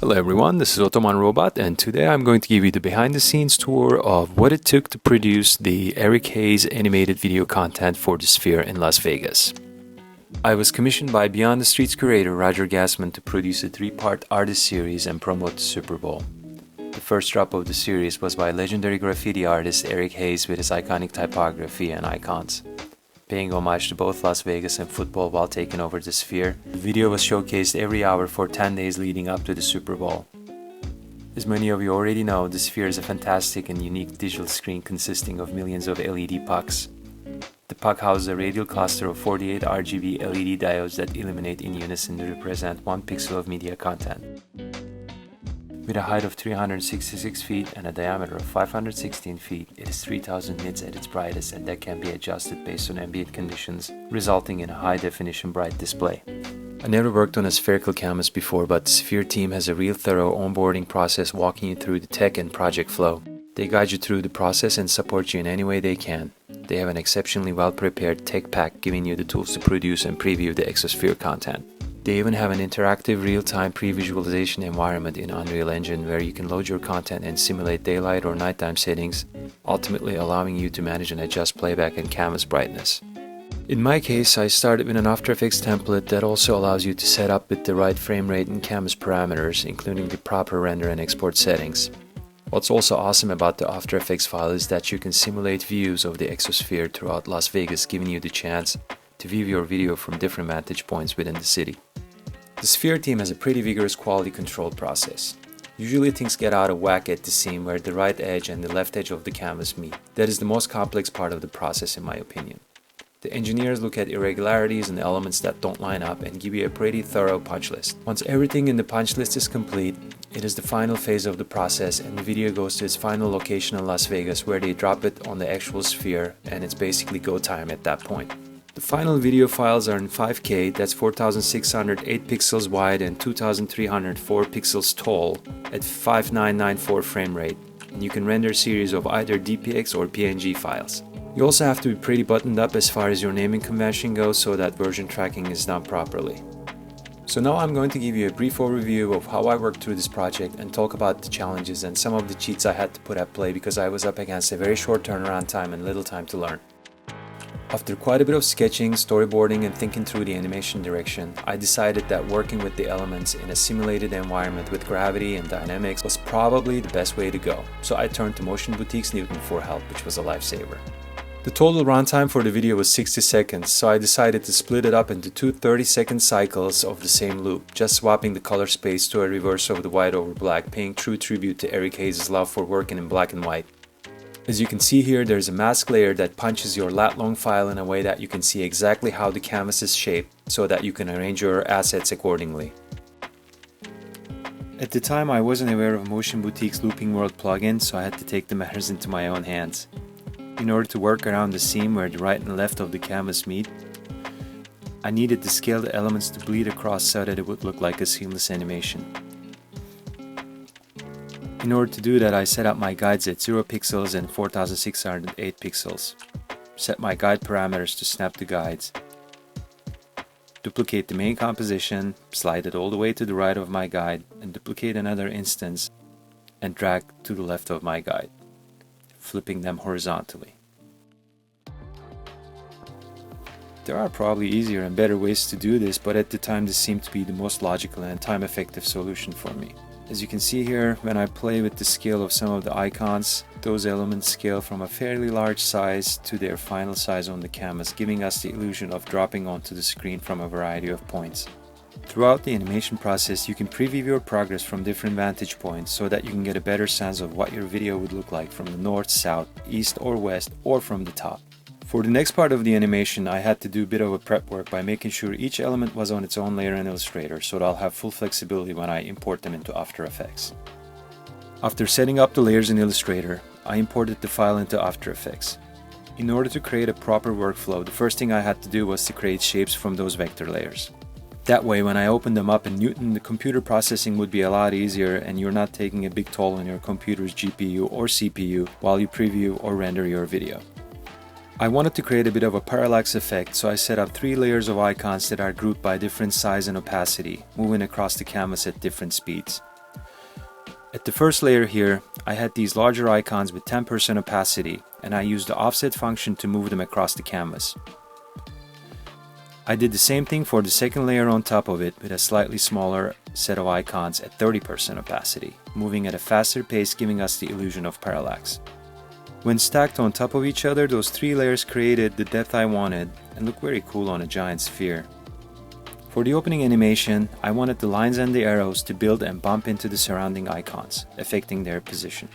Hello everyone, this is Ottoman Robot, and today I'm going to give you the behind the scenes tour of what it took to produce the Eric Haze animated video content for the Sphere in Las Vegas. I was commissioned by Beyond the Streets curator Roger Gassman to produce a 3-part artist series and promote the Super Bowl. The first drop of the series was by legendary graffiti artist Eric Haze with his iconic typography and icons. Paying homage to both Las Vegas and football while taking over the Sphere, the video was showcased every hour for 10 days leading up to the Super Bowl. As many of you already know, the Sphere is a fantastic and unique digital screen consisting of millions of LED pucks. The puck houses a radial cluster of 48 RGB LED diodes that illuminate in unison to represent 1 pixel of media content. With a height of 366 feet and a diameter of 516 feet, it is 3000 nits at its brightest, and that can be adjusted based on ambient conditions, resulting in a high-definition bright display. I never worked on a spherical canvas before, but the Sphere team has a real thorough onboarding process walking you through the tech and project flow. They guide you through the process and support you in any way they can. They have an exceptionally well-prepared tech pack giving you the tools to produce and preview the Exosphere content. They even have an interactive real-time pre-visualization environment in Unreal Engine where you can load your content and simulate daylight or nighttime settings, ultimately allowing you to manage and adjust playback and canvas brightness. In my case, I started with an After Effects template that also allows you to set up with the right frame rate and canvas parameters, including the proper render and export settings. What's also awesome about the After Effects file is that you can simulate views of the Exosphere throughout Las Vegas, giving you the chance to view your video from different vantage points within the city. The Sphere team has a pretty vigorous quality control process. Usually things get out of whack at the seam where the right edge and the left edge of the canvas meet. That is the most complex part of the process in my opinion. The engineers look at irregularities and elements that don't line up and give you a pretty thorough punch list. Once everything in the punch list is complete, it is the final phase of the process and the video goes to its final location in Las Vegas where they drop it on the actual Sphere, and it's basically go time at that point. The final video files are in 5K, that's 4608 pixels wide and 2304 pixels tall at 5994 frame rate, and you can render a series of either DPX or PNG files. You also have to be pretty buttoned up as far as your naming convention goes so that version tracking is done properly. So now I'm going to give you a brief overview of how I worked through this project and talk about the challenges and some of the cheats I had to put at play because I was up against a very short turnaround time and little time to learn. After quite a bit of sketching, storyboarding, and thinking through the animation direction, I decided that working with the elements in a simulated environment with gravity and dynamics was probably the best way to go, so I turned to Motion Boutique's Newton for help, which was a lifesaver. The total runtime for the video was 60 seconds, so I decided to split it up into two 30-second cycles of the same loop, just swapping the color space to a reverse of the white over black, paying true tribute to Eric Haze's love for working in black and white. As you can see here, there's a mask layer that punches your lat-long file in a way that you can see exactly how the canvas is shaped so that you can arrange your assets accordingly. At the time I wasn't aware of Motion Boutique's Looping World plugin, so I had to take the matters into my own hands. In order to work around the seam where the right and left of the canvas meet, I needed to scale the elements to bleed across so that it would look like a seamless animation. In order to do that, I set up my guides at 0 pixels and 4608 pixels. Set my guide parameters to snap the guides. Duplicate the main composition, slide it all the way to the right of my guide, and duplicate another instance and drag to the left of my guide, flipping them horizontally. There are probably easier and better ways to do this, but at the time this seemed to be the most logical and time-effective solution for me. As you can see here, when I play with the scale of some of the icons, those elements scale from a fairly large size to their final size on the canvas, giving us the illusion of dropping onto the screen from a variety of points. Throughout the animation process, you can preview your progress from different vantage points so that you can get a better sense of what your video would look like from the north, south, east or west, or from the top. For the next part of the animation, I had to do a bit of a prep work by making sure each element was on its own layer in Illustrator so that I'll have full flexibility when I import them into After Effects. After setting up the layers in Illustrator, I imported the file into After Effects. In order to create a proper workflow, the first thing I had to do was to create shapes from those vector layers. That way, when I opened them up in Newton, the computer processing would be a lot easier and you're not taking a big toll on your computer's GPU or CPU while you preview or render your video. I wanted to create a bit of a parallax effect, so I set up 3 layers of icons that are grouped by different size and opacity, moving across the canvas at different speeds. At the first layer here, I had these larger icons with 10% opacity, and I used the offset function to move them across the canvas. I did the same thing for the second layer on top of it with a slightly smaller set of icons at 30% opacity, moving at a faster pace, giving us the illusion of parallax. When stacked on top of each other, those three layers created the depth I wanted and look very cool on a giant sphere. For the opening animation, I wanted the lines and the arrows to build and bump into the surrounding icons, affecting their position.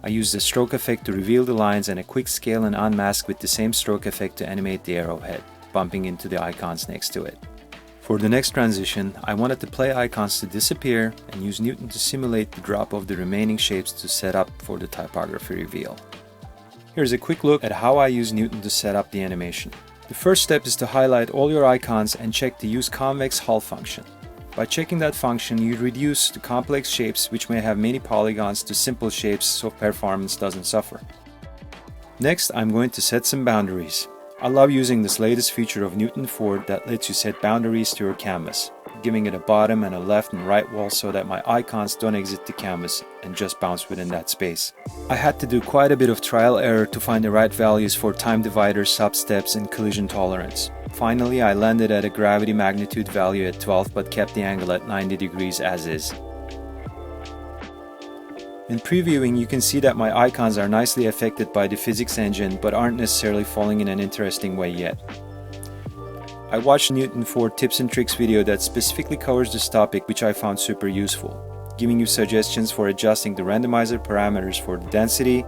I used a stroke effect to reveal the lines and a quick scale and unmask with the same stroke effect to animate the arrowhead, bumping into the icons next to it. For the next transition, I wanted the play icons to disappear and use Newton to simulate the drop of the remaining shapes to set up for the typography reveal. Here's a quick look at how I use Newton to set up the animation. The first step is to highlight all your icons and check the Use Convex Hull function. By checking that function, you reduce the complex shapes which may have many polygons to simple shapes so performance doesn't suffer. Next, I'm going to set some boundaries. I love using this latest feature of Newton 4 that lets you set boundaries to your canvas, giving it a bottom and a left and right wall so that my icons don't exit the canvas and just bounce within that space. I had to do quite a bit of trial error to find the right values for time dividers, substeps, and collision tolerance. Finally, I landed at a gravity magnitude value at 12 but kept the angle at 90 degrees as is. In previewing, you can see that my icons are nicely affected by the physics engine but aren't necessarily falling in an interesting way yet. I watched Newton 4 tips and tricks video that specifically covers this topic, which I found super useful, giving you suggestions for adjusting the randomizer parameters for the density,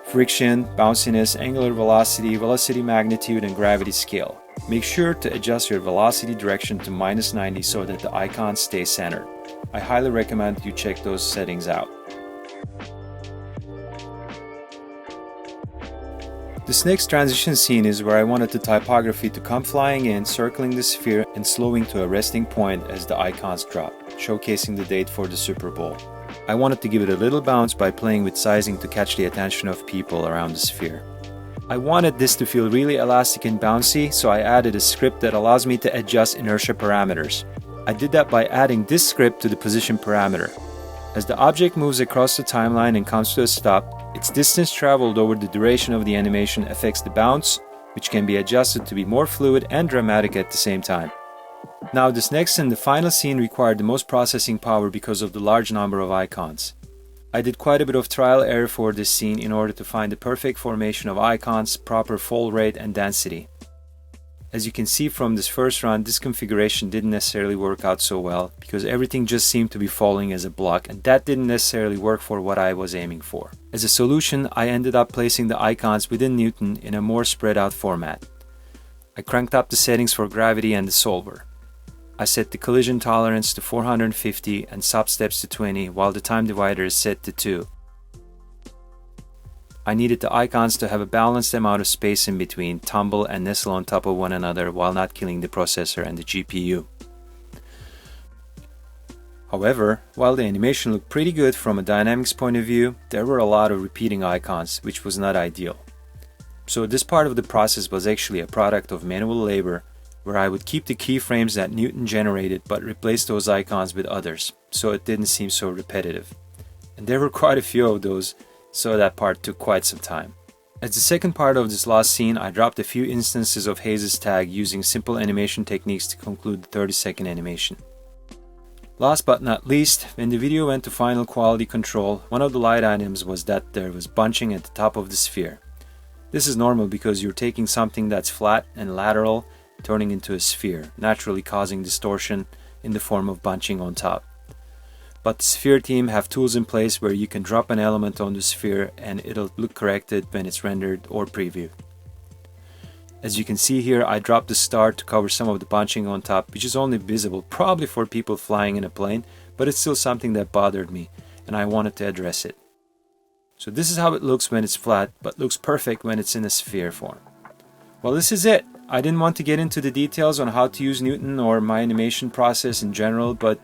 friction, bounciness, angular velocity, velocity magnitude, and gravity scale. Make sure to adjust your velocity direction to -90 so that the icons stay centered. I highly recommend you check those settings out. This next transition scene is where I wanted the typography to come flying in, circling the sphere and slowing to a resting point as the icons drop, showcasing the date for the Super Bowl. I wanted to give it a little bounce by playing with sizing to catch the attention of people around the sphere. I wanted this to feel really elastic and bouncy, so I added a script that allows me to adjust inertia parameters. I did that by adding this script to the position parameter. As the object moves across the timeline and comes to a stop, its distance traveled over the duration of the animation affects the bounce, which can be adjusted to be more fluid and dramatic at the same time. Now, this next and the final scene required the most processing power because of the large number of icons. I did quite a bit of trial error for this scene in order to find the perfect formation of icons, proper fold rate, and density. As you can see from this first run, this configuration didn't necessarily work out so well because everything just seemed to be falling as a block, and that didn't necessarily work for what I was aiming for. As a solution, I ended up placing the icons within Newton in a more spread out format. I cranked up the settings for gravity and the solver. I set the collision tolerance to 450 and substeps to 20, while the time divider is set to 2. I needed the icons to have a balanced amount of space in between, tumble and nestle on top of one another while not killing the processor and the GPU. However, while the animation looked pretty good from a dynamics point of view, there were a lot of repeating icons, which was not ideal. So this part of the process was actually a product of manual labor, where I would keep the keyframes that Newton generated but replace those icons with others, so it didn't seem so repetitive. And there were quite a few of those, so that part took quite some time. As the second part of this last scene, I dropped a few instances of Haze's tag using simple animation techniques to conclude the 30-second animation. Last but not least, when the video went to final quality control, one of the light items was that there was bunching at the top of the sphere. This is normal because you're taking something that's flat and lateral, turning into a sphere, naturally causing distortion in the form of bunching on top. But the Sphere team have tools in place where you can drop an element on the sphere and it'll look corrected when it's rendered or previewed. As you can see here, I dropped the star to cover some of the bunching on top, which is only visible probably for people flying in a plane, but it's still something that bothered me and I wanted to address it. So this is how it looks when it's flat, but looks perfect when it's in a sphere form. Well, this is it. I didn't want to get into the details on how to use Newton or my animation process in general, but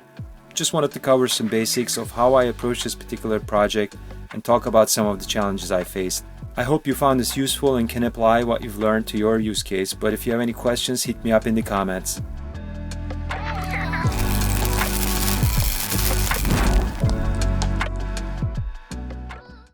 just wanted to cover some basics of how I approach this particular project and talk about some of the challenges I faced. I hope you found this useful and can apply what you've learned to your use case, but if you have any questions, hit me up in the comments.